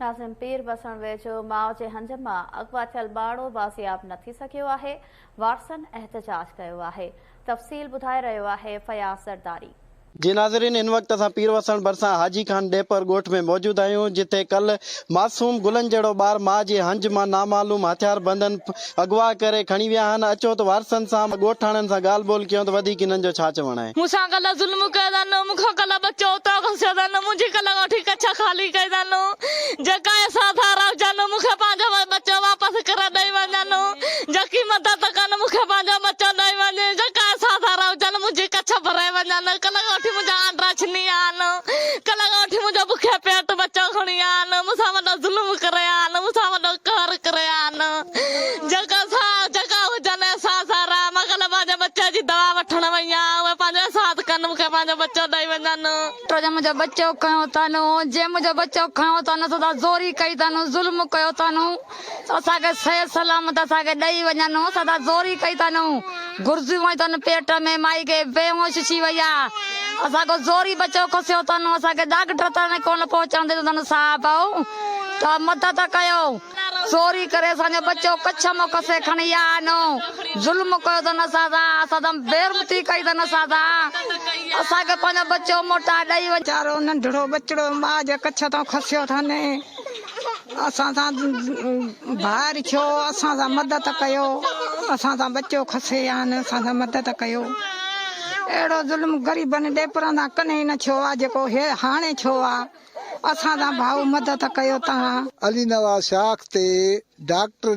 नाज़िम पीर बसण वेझो माउ जे हंज मां अगवा थियल ॿाड़ो बाज़ियाब न थी सघियो आहे। वारसन एहतजाज कयो आहे। तफ़सील ॿुधाए रहियो आहे फयाज़ ज़रदारी। जी नाज़रीन, इन वक्त असां पीर वसण भरिसां हाजी खान डेपर ॻोठ में मौजूद आहियूं, जिथे कल मासूम गुलन जहिड़ो ॿार माउ जे हंज मां नामालूम हथियार बंदन अगवा करे खणी विया आहिनि। अचो त वारसनि सां ॻोठाणनि सां ॻाल्हि ॿोल कयूं त वधीक हिननि जो छा चवणु आहे। मूंसां कल्ह ज़ुल्म कयो अथनि, मूंखां कल्ह बचो उतां खसियो अथनि, मुंहिंजी कल्ह वठी कच्छ ख़ाली कई अथनि। जेका साधा हुजनि मूंखे पंहिंजो बचो वापसि करे ॾेई वञनि, जेकी मदद कनि मूंखे पंहिंजो बचो ॾेई वञे। जेका साधा हुजनि मुंहिंजी कच्छ भरे वञनि। कल्ह वठी मुंहिंजा आंडा छिनी आहिनि, कल्ह वठी मुंहिंजो बुखे पेट बचो खणी आहिनि, मूंसां वॾो ज़ुल्म करे आहिनि, मूंसां वॾो कहर करे आहिनि। जेका हुजनि साधारा मां कल्ह पंहिंजे बचे जी दवा वठण वई आहियां, उहे पंहिंजो साथ कनि मूंखे पंहिंजो बचो ॾेई वञनि। मुंहिंजो बचो खयो अथनि, जे मुंहिंजो बचो खयो अथनि सदा ज़ोरी कई अथनि, ज़ुल्म कयो अथनि, असांखे सही सलामत असांखे ॾेई वञनि, सदा ज़ोरी कई अथनि, घुर्जियूं वई अथनि पेट में, माई खे बेहोश थी वई आहे। असांखे ज़ोरी बचो खसियो अथनि, असांखे डॉक्टर ताईं कोन पहुचण ॾिनो अथनि। साहब त मदद कयो, ज़ोरी करे असांजो बचो कच्छ मां खसे खणी आहिनि, ज़ुल्म कयो अथनि असां सां, असां बेरमती कई अथनि असां सां, असांखे पंहिंजो बचो मोटा ॾेई वञ। वीचारो नंढड़ो बचड़ो माउ जे कच्छ तां खसियो अथनि, असां सां भार थियो, असां सां मदद कयो, असां सां बचो खसे आहिनि, असां सां मदद कयो। अहिड़ो ज़ुल्म ग़रीबनि ॾेपरनि सां कॾहिं न थियो आहे जेको हाणे थियो आहे। असां सां भाऊ मदद कयो तव्हां। अली नवाज़ शाख ते डॉक्टर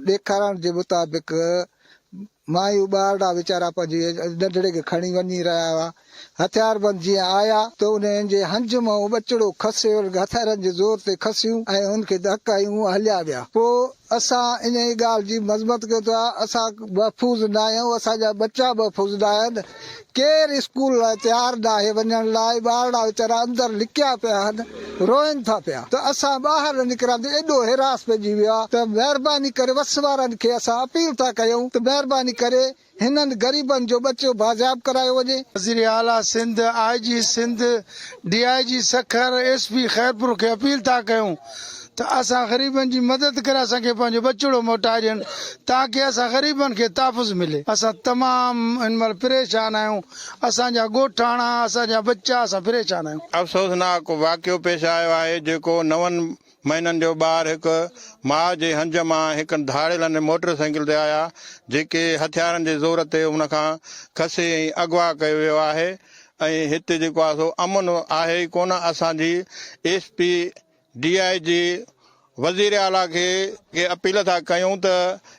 ॾेखारण जे मुताबिक़ मायूं ॿारड़ा वीचारा पंहिंजे नंढड़े खे खणी वञी रहिया हुआ। हथियार बंद जीअं आया त उन्हनि जे हंज मां बचड़ो खसियो, हथियारनि जे ज़ोर ते खसियूं ऐं हुनखे धकायूं, हलिया विया। पोइ असां इन ॻाल्हि जी मज़मत कयो था, असां महफ़ूज़ न आहियूं, असांजा बच्चा महफ़ूज़ न आहिनि, केरु स्कूल लाइ तयारु न आहे वञण लाइ। ॿारड़ा वीचारा अंदरि लिकिया पिया आहिनि, रोइनि था पिया। त असां ॿाहिरि निकिरंदे एॾो हिरास पइजी वियो आहे त महिरबानी करे वस वारनि खे असां अपील था कयूं त महिरबानी करे हिननि ग़रीबनि जो बचो बाज़ियाब करायो वञे। वज़ीर आला Sindh, IG Sindh, DIG Sukkur, SP Khairpur खे अपील था कयूं त असां ग़रीबनि जी मदद करे असांखे पंहिंजो बचड़ो मोटाए ॾियनि, ताकी असां ग़रीबनि खे तहफ़ुज़ मिले। असां तमामु हिन महिल परेशान आहियूं, असांजा ॻोठाणा, असांजा बच्चा, असां परेशान आहियूं। अफ़सोसनाक वाक़ियो पेश आयो आहे, जेको 9 महीननि जो ॿारु हिकु माउ जे हंज मां हिकु धाड़ेलनि मोटर साइकिल ते आया, जेके हथियारनि जे ज़ोर ते हुन खां खसे ऐं अगवा कयो वियो आहे। ऐं हिते जेको आहे सो अमन आहे ई कोन। असांजी SP DIG वज़ीर आला खे अपील था कयूं त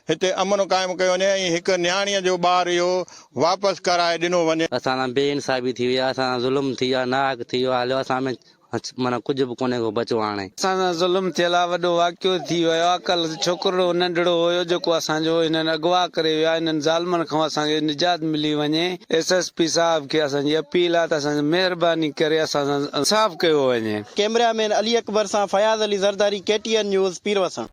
हिते अमन क़ाइमु कयो वञे ऐं हिकु नियाणीअ जो ॿारु इहो वापसि कराए ॾिनो वञे। असां सां बेइंसाफ़ी थी वई आहे, असां सां ज़ुल्म थी वियो आहे, नाहक थी वियो आहे, हलियो असां में माना कुझु बि कोन्हे को बचो। हाणे असां सां ज़ुल्म थियल आहे, वॾो वाक़ियो थी वियो आहे। कल्ह छोकिरो नंढड़ो हुयो जेको असांजो हिननि अगवा करे विया, हिननि ज़ालमनि खां असांखे निजात मिली वञे। SSP साहब खे असांजी अपील आहे त असांजी महिरबानी करे असां सां इंसाफ़ कयो वञे। कैमरामैन अली अकबर सां फयाज़ अली ज़रदारी, KTN न्यूज़, पीर वसण।